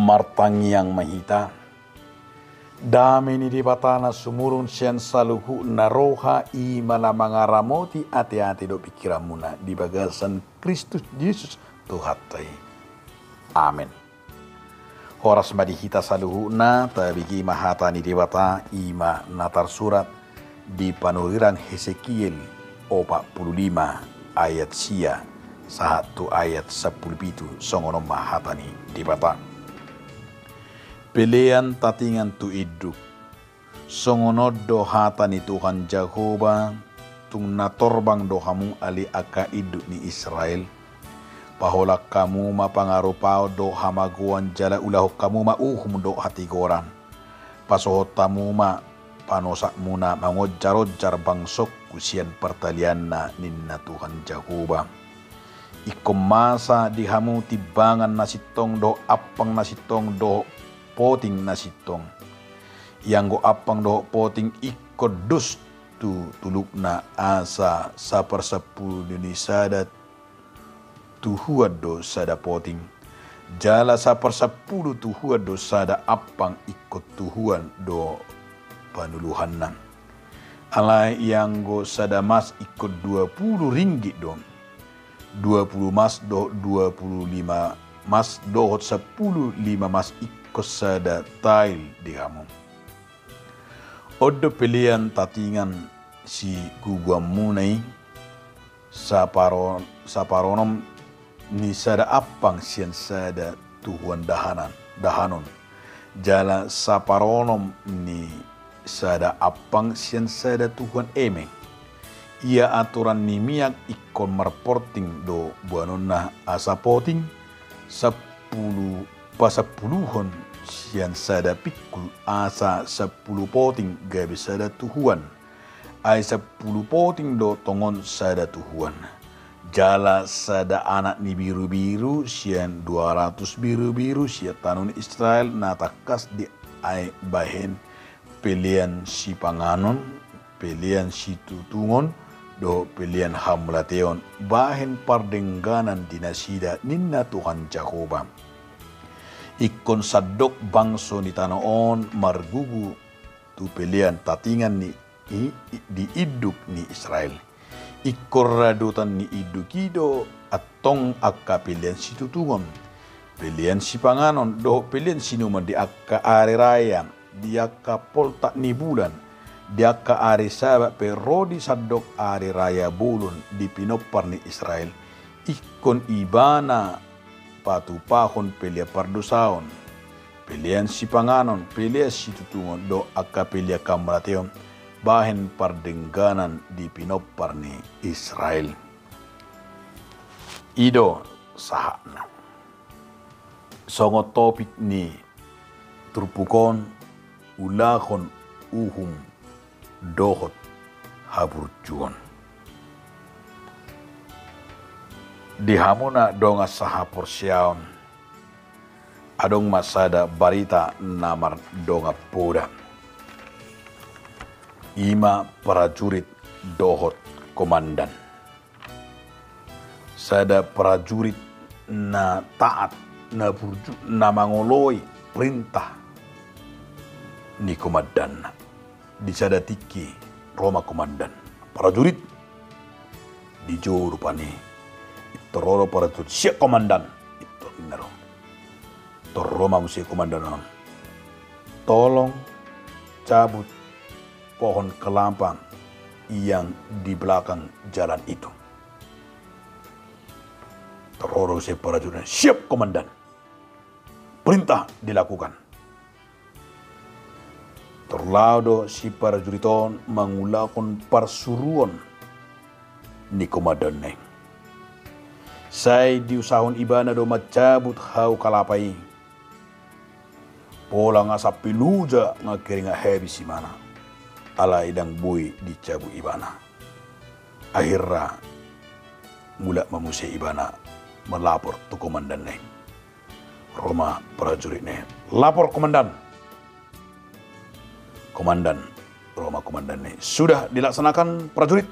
martangiang mahita dami ni di batana sumurun sian saluhu naroha i malamangaramoti ati-ati do pikiramuna di bagasan Kristus Yesus Tuhatai. Amin. Horas madihita saluhu na tabigi mahata ni di bata ima natar surat di panuriran Hesekiel 45 ayat sia satu ayat 10 songono mahatani di bata. Pilihan tatingan tu iduk songono dohatani Tuhan Jehovah tung natorbang dohamu ali aka iduk ni Israel pahola kamu mapangarupao doha maguan jala ulahu kamu mauhum do hati goran pasohot tamu ma panosak muna mangojar-ojar bangsok kusian pertalian na ninna Tuhan Jehovah. Ikom masa dihamu tibangan nasitong do apang nasitong do poting nasitong. Yang go apang do poting ikodus tu tuluk na asa sapersepuluh ni sada tuhuad do sada poting. Jala sapersepuluh tuhuad do sada apang ikot tuhuan do panuluhan na. Alai yang go sada mas ikut 20 ringgit dong. 20 mas do 25 mas dohot 10 mas ikut sada tail di kamu. Odo pilihan tatingan si guguam munai saparonom ni sada apang sian sada tuhuan dahanon. Jala saparonom ni sada apang sian sada Tuhan emeng. Ia aturan nimiak ikon marporting do buanonna asa poting 10 pasapuluhon sian sada pikul asa 10 poting gabi sada Tuhan. Ay 10 poting do tongon sada Tuhan. Jala sada anak ni biru-biru sian 200 biru-biru sian tanun Israel natakas di ay bahen pilihan si panganon, pilihan si tutungon, do pilihan hamlateon, bahen pardengganan dinasida ninna Tuhan Jehovah. Ikon sadok bangso ni tanoon margugu tu pilihan tatingan ni di iduk ni Israel. Ikor radutan ni idukido atong akka pilihan si tutungon, pilihan si panganon, do pilihan si numan di akka are raya. Dia kapol tak ni bulan, dia ka ari sabat perodi sadok ari raya bulun di pinopar ni Israel. Ikon ibana patupahon pelia pardusaon, pilihan si panganon, pilihan si tutungon do akka pelia kamrateon, bahen pardengganan di pinopar ni Israel. Ido sahana. Songo topik ni turpukon ulahon uhum dohot haburjuan. Dihamuna donga sahapor siaon adong masada barita namar donga poda. Ima prajurit dohot komandan. Sada prajurit na taat na mangoloi perintah ni komandan di sada tiki Roma komandan prajurit di juru pani tororo prajurit siap komandan itu nero toroma musi komandan tolong cabut pohon kelampang yang di belakang jalan itu. Tororo si prajurit siap komandan, perintah dilakukan. Terlado si prajuriton mangulakon parsuruan ni komandan neng. Say diusahon ibana do macabut hau kalapai. Pola nga sa piluja nga kiri nga hebi si mana. Ala idang buy dicabut ibana. Akhirnya mula mamusi ibana melapor tu komandan neng. Roma prajurit neng. Lapor komandan. Komandan, Roma komandan ini sudah dilaksanakan prajurit.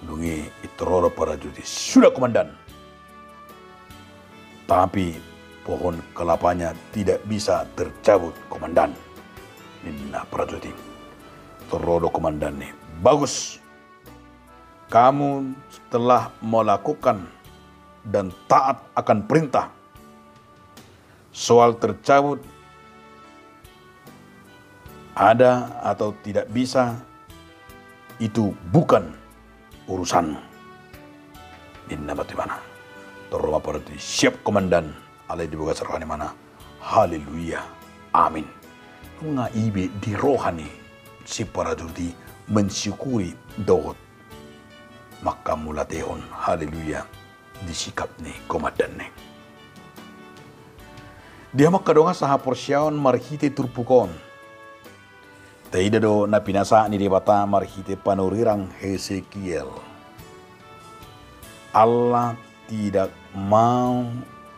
Dungi itroro prajurit sudah komandan. Tapi pohon kelapanya tidak bisa tercabut, komandan. Nina prajurit terodo komandan nih. Bagus. Kamu telah melakukan dan taat akan perintah. Soal tercabut ada atau tidak bisa, itu bukan urusanmu. Inna bagaimana? Terima prajurit siap komandan. Alai dibuka serahani mana? Haleluya. Amin. Nga ibe di rohani si prajurit mensyukuri dohot. Maka mulatehon. Haleluya. Disikap nih komandan nih. Dia makadonga saha porsyaon marhite turpukon. Taida do na pinasa ni debata marhite panurirang Hesekiel. Allah tidak mau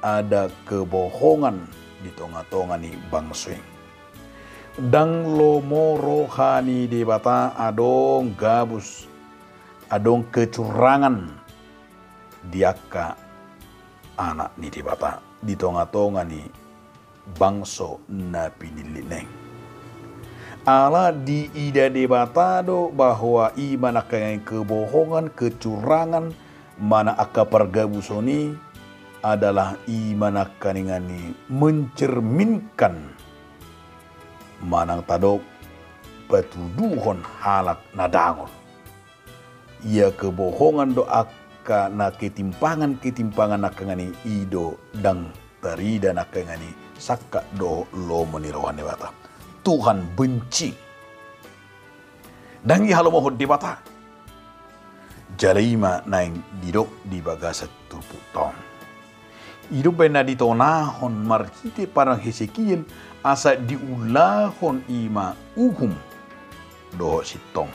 ada kebohongan di tengah-tengah ni bangsa. Dang lomo rohani debata adong gabus, adong kecurangan diaka anak ni debata di tengah-tengah ni bangsa na pinilineng. Allah di ida debatado bahwa iman akan kebohongan, kecurangan, mana aka pergabusoni adalah iman akan ingani mencerminkan manang tadok patuduhon halak nadangon. Ia kebohongan do aka na ketimpangan akangani ido dang tarida nakangani sakka do lo menirohan debata. Tuhan benci. Dangi halomohon debata. Jalaima naing didok di bagasa turpuk tahun. Hidup bena ditonahon marhite parang Hesekiel asa diulahon ima uhum doho sitong.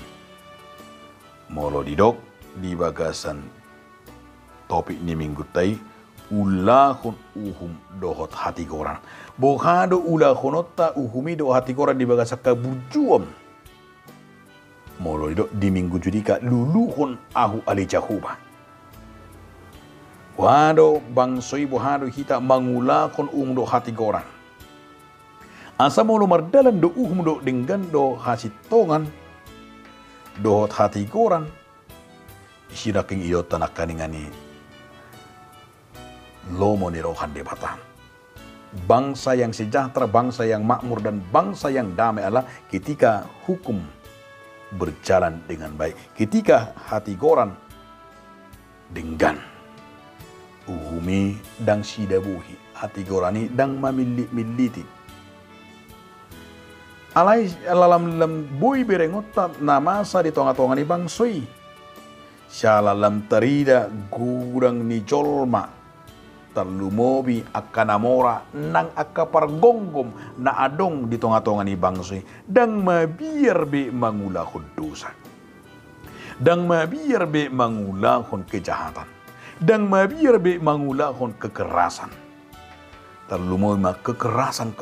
Molo didok di bagasan topik ni minggu tai ulahon uhum dohot hati koran. Bohado ulahonota uhumi dohot hati koran di bagasa kabujuam. Molo didok di minggu judika luluhon ahu alijahuba. Wado bangsoi bohado hita mangulakon do hati koran. Asa molo mardalan do do dengan do hasitongan do hati koran. Isiraking iyo tanakaningani lomo ni rohan debatan. Bangsa yang sejahtera, bangsa yang makmur dan bangsa yang damai adalah ketika hukum berjalan dengan baik. Ketika hati koran dengan uhumi dang sidabuhi hati gorani dang mamili-militi. Alai alalam boy berengotat namasa di tonga-tonga ni bangsoi. Syalalam terida gurang ni jolma terlumobi akanamora nang akapargonggom na adong di tonga-tonga ni bangsoi dang mabiar be mangulahon dosa. Dang mabiar be mangulahon kejahatan. Dan mabiar be mangulahon kekerasan. Terlalu mau kekerasan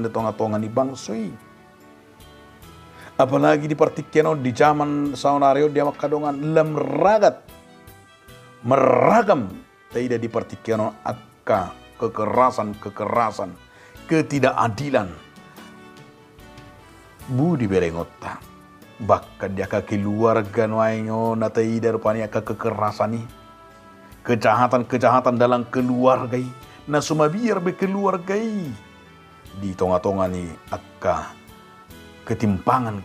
di tengah-tengah ni bangsoi. Apalagi di partikiano di zaman saunario dia makadongan lam ragat meragam tidak di partikiano akka kekerasan ketidakadilan. Budi berengota bahkan dia keluarga nuaingo na taida rupanya kekerasan ni. Kejahatan dalam keluarga na sumabiar be keluarga di tonga-tonga ni akka ketimpangan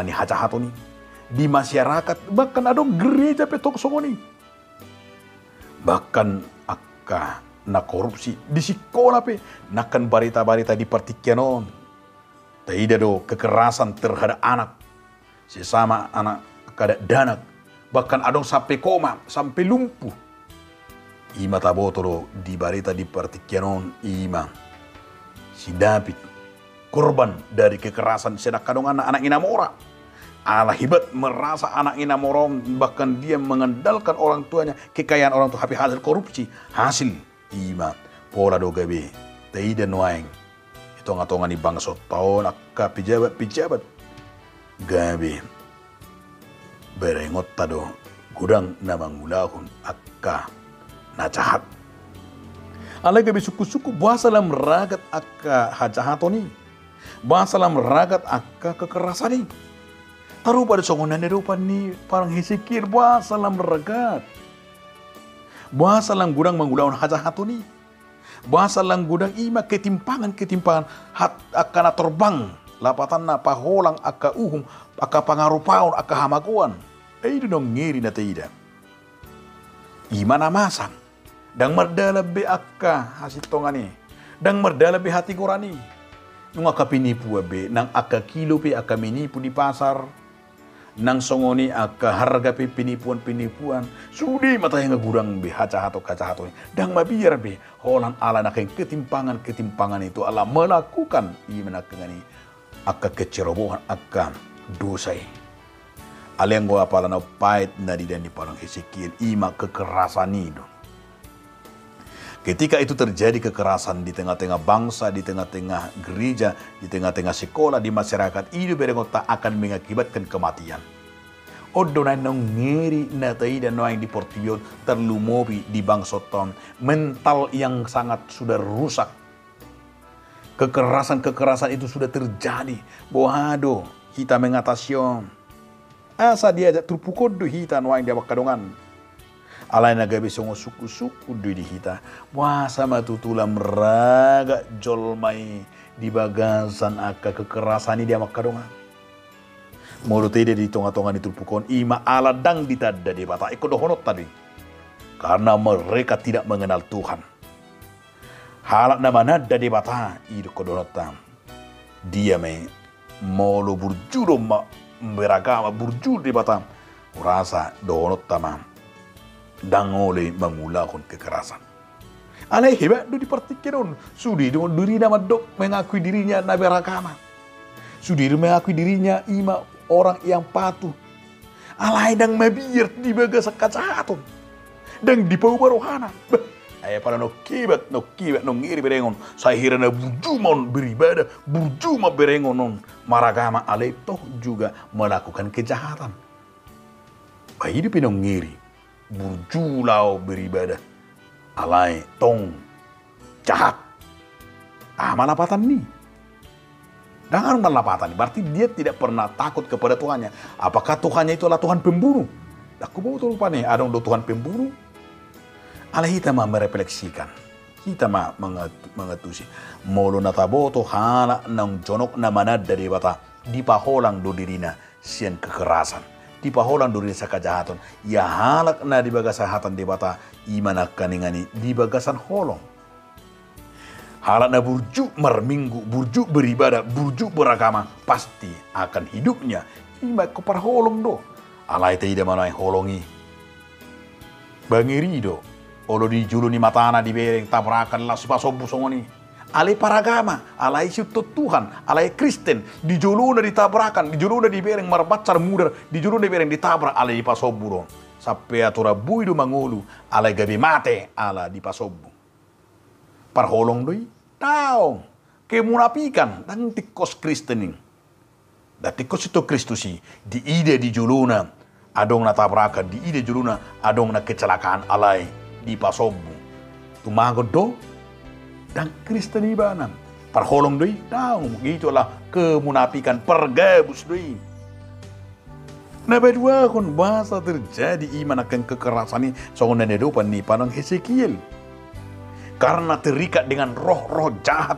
ni hajahato ni di masyarakat bahkan adong gereja petok songoni bahkan akka na korupsi di sekolah pe nakan barita-barita di partikianon taida do kekerasan terhadap anak sesama anak kada danak bahkan adong sampai koma sampai lumpuh. Ima tabotoro di barita di partikianon ima si David korban dari kekerasan sedakadong anak inamora. Allah hebat merasa anak inamora bahkan dia mengandalkan orang tuanya kekayaan orang tua tapi hasil korupsi hasil ima pola do gabe taida noaing itu ngatongan di bangsa tahun akka pejabat gabe berengot tado gudang namang mulahun akka na jahat. Alai gabi suku-suku bahasa lam ragat akka hajahatoni. Bahasa lam ragat akka kekerasan ni. Taruh pada songonan depan ni parang Hezekiel bahasa lam ragat. Bahasa lam gudang menggunakan hajahatoni. Bahasa lam gudang ima ketimpangan akka terbang. Lapatan na paholang akka uhum, akka pangarupaon, akka hamakuan. Itu dong ngiri na tidak. Ima na masang. Dang merdalabe akka hasitongani. Dang merdalabe hati korani. Nung akka pinipu abe, nang akka kilo pe akka minipu di pasar. Nang songoni akka harga pe penipuan. Sudi mata yang ngagurang be hacahato. Dang mabiar be, holang ala na keng ketimpangan itu ala melakukan ima na kengani akka kecerobohan akka dosai. Aleng gua pala na pait na di dan di parang Hezekiel ima kekerasan itu. Ketika itu terjadi kekerasan di tengah-tengah bangsa, di tengah-tengah gereja, di tengah-tengah sekolah, di masyarakat, itu berengota akan mengakibatkan kematian. Odo na nong ngeri na taida noang di Portio terlumobi di bangsoton, mental yang sangat sudah rusak. Kekerasan itu sudah terjadi. Bohado, kita mengatasiom. Asa dia terpukul do hita noang dia bakadongan. Alai naga besongo suku-suku di hita. Wah sama tutulam raga jolmai di bagasan akka kekerasan ini dia makadongan. Mulu tede di tonga-tonga itu pukon ima aladang ditadda di bata ikut dohonot tadi. Karena mereka tidak mengenal Tuhan. Halak nama nada di bata itu kodonotam. Dia mulu burjudo beragama burjud di bata. Kurasa dohonot tamam. Dan oleh mengulakan kekerasan. Alai hebat do dipertikiron. Sudi diri nama dok mengakui dirinya nabi agama. Sudi mengakui dirinya ima orang yang patuh. Alai dang mabir di bagas kacaton. Dang di pau barohana. Ayah pada no kibat no ngiri berengon. Saya hira na burjumon beribadah, burjuma berengonon maragama alai toh juga melakukan kejahatan. Bayi di pinong ngiri. Burjulau beribadah alai tong jahat malapatan ni dengan malapatan ni berarti dia tidak pernah takut kepada Tuhannya. Apakah Tuhannya itu adalah Tuhan pembunuh? Aku mau tuh lupa nih ada Tuhan pembunuh. Alai kita mah merefleksikan, kita mah mengetusi molo nataboto hala nang jonok na manad dari bata di paholang do dirina sian kekerasan. Di paholang duri sa kajahatan, ya halak na di bagasahatan di bata imana kaningani di bagasan holong. Halak na burju marminggu, burju beribadah, burju beragama, pasti akan hidupnya ima kopar holong do. Alai tidak manai holongi. Bangiri do, olo di julu ni matana di bereng tabrakan lah sipasobu songoni. Alai paragama, alai siuto Tuhan, alai Kristen, di joluna ditabrakan, di joluna di bereng marbacar mudar, di joluna di bereng ditabrak, alai di pasoburo. Sampai atura buido mangulu, alai gabi mate, ala di pasobu. Parholong doi, taong, kemunapikan, dan tikos Kristening. Dan tikos itu Kristusi, di ide di joluna, adong na tabrakan, di ide joluna, adong na kecelakaan, alai di pasobu. Tumagod do, dan Kristen ibanan parholong doi tahu itulah kemunafikan pergabus doi. Nah berdua kon bahasa terjadi iman akan kekerasan ini soalnya depan ni panang Hezekiel karena terikat dengan roh-roh jahat.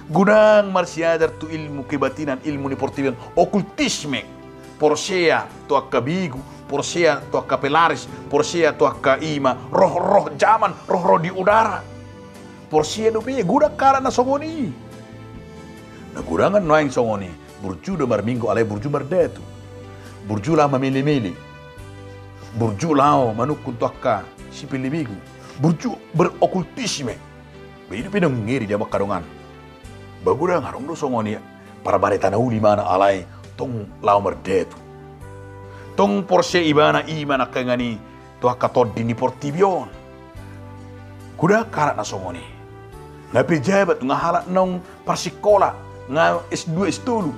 Gudang marsiadar tu ilmu kebatinan ilmu ni portibian okultisme porsea tu akabigu porsea tu akapelaris porsea tu akaima roh-roh zaman roh-roh di udara. Porsia do pe guda kara na songoni. Na gudangan noang songoni. Burju do marminggu alai burju mardetu. Burju la mamili-mili. Burju lao manukun tuakka sipilibigu. Burju berokultisme. Begitu pinang ngiri dia makadongan. Bagudang harong do songoni para bareta na uli mana alai tong lao mardetu. Tong porsia ibana imana kengani tuakka toddi ni portibion. Guda kara na songoni. Nga pejabat, nga halak nong parsikola, nga S2, S3,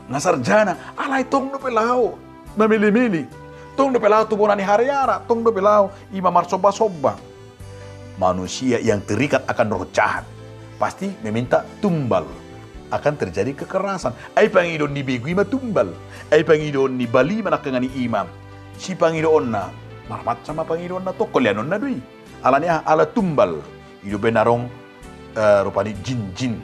nga sarjana, alay tong do pelao, mamili-mili. Tong do pelao tubunan ni hariara, tong do pelao ima marsoba-soba. manusia yang terikat akan roh jahat pasti meminta tumbal. Akan terjadi kekerasan. Ay Panginoon ni Bigui matumbal. Ay Panginoon ni Bali manakangani imam. Si Panginoon na marmat sama Panginoon na to kolyanon na dui. Alanya ala tumbal. Ido benarong rupani jin-jin.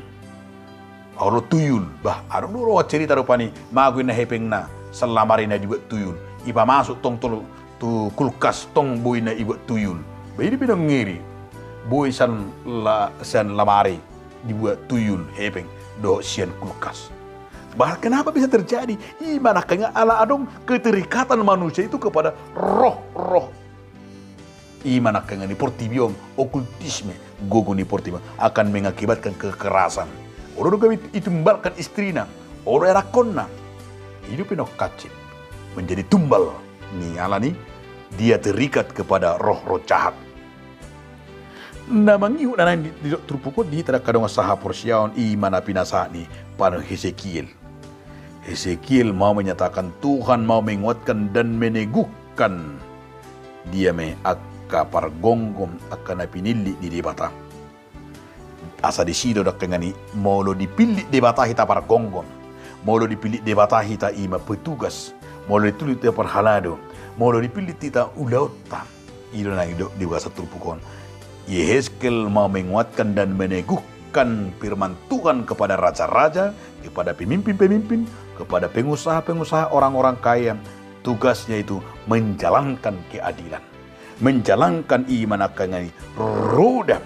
Aro tuyul. Bah, arong duro cerita rupani maguin na hepeng na selamari na dibuat tuyul. Ipa masuk tong tu kulkas tong boy na ibuat tuyul. Bah, ini pinang ngiri. Boy san lamari dibuat tuyul hepeng. Do sian kulkas. Bahkan kenapa bisa terjadi? Manakanya ala adong keterikatan manusia itu kepada roh-roh. Manakanya ni portibium, okultisme, gogo ni portibium akan mengakibatkan kekerasan. Orang kami itumbalkan istrina, orang erakonna. Hidup ino kacip menjadi tumbal. Ni ala ni dia terikat kepada roh-roh jahat. Namangihu na di trupukot di kadang saha porsiaon mana pinasa ni pada Hesekiel. Hesekiel mau menyatakan Tuhan mau menguatkan dan meneguhkan dia akapar gonggom akan pinili di debata. Asa di sido dak kengani mau lo dipilih debata hita par gonggom. Mau lo dipilih debata hita ima petugas. Mau lo dipilih hita par halado. Mau lo dipilih hita ulauta. Ido na ido di bahasa trupukon. Yehezkel mau menguatkan dan meneguhkan firman Tuhan kepada raja-raja, kepada pemimpin-pemimpin, kepada pengusaha-pengusaha, orang-orang kaya. Tugasnya itu menjalankan keadilan, menjalankan iman akan roda,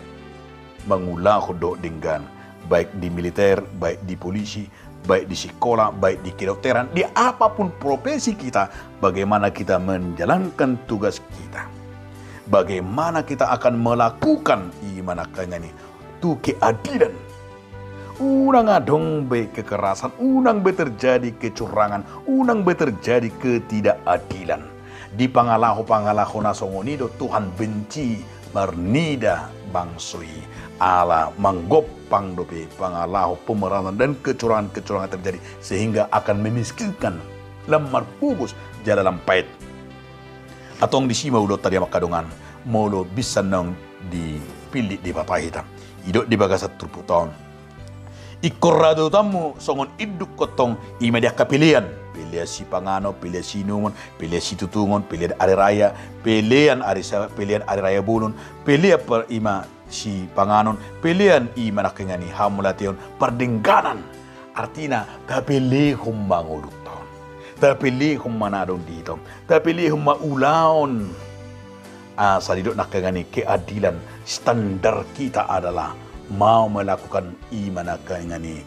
mengulah do dengan baik di militer, baik di polisi, baik di sekolah, baik di kedokteran, di apapun profesi kita, bagaimana kita menjalankan tugas kita. Bagaimana kita akan melakukan iman akan ini tu keadilan. Unang adong be kekerasan, unang be terjadi kecurangan, unang be terjadi ketidakadilan. Di pangalaho nasongonido Tuhan benci mernida bangsui ala manggopang dope pangalaho pemeranan dan kecurangan-kecurangan terjadi sehingga akan memiskinkan lemar pugus jalan pait. Atong di sima ulo tadi makadongan molo bisa nang dipilih di bata hitam idok di bagasa turputon ikorado tamu songon iduk kotong imedia kapilian pilih si pangano pilih si numon pilih si tutungon pilih hari raya pilihan hari raya bulun pilih per ima si panganon pilihan ima nakengani hamulation perdengganan artinya kapilih humbanguluk tapi lihum manadong dito. Tapi lihum maulaon. Sa didok nakangani keadilan. Standar kita adalah mau melakukan iman nakangani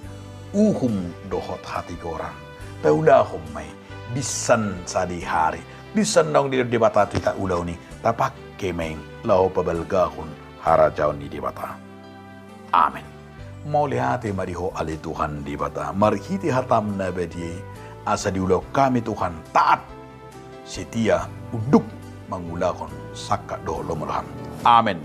uhum dohot hati orang. Taulahum may bisan sa di hari. Bisan dong di debata kita ulaw ni. Tapak kemeng lau pabalgahon harajaw ni debata. Amen. Mau lihati mariho ali Tuhan debata. Marhiti hatam na bedi. Asa diulau kami Tuhan taat setia uduk mengulakon sakak doh lomolahan. Amin.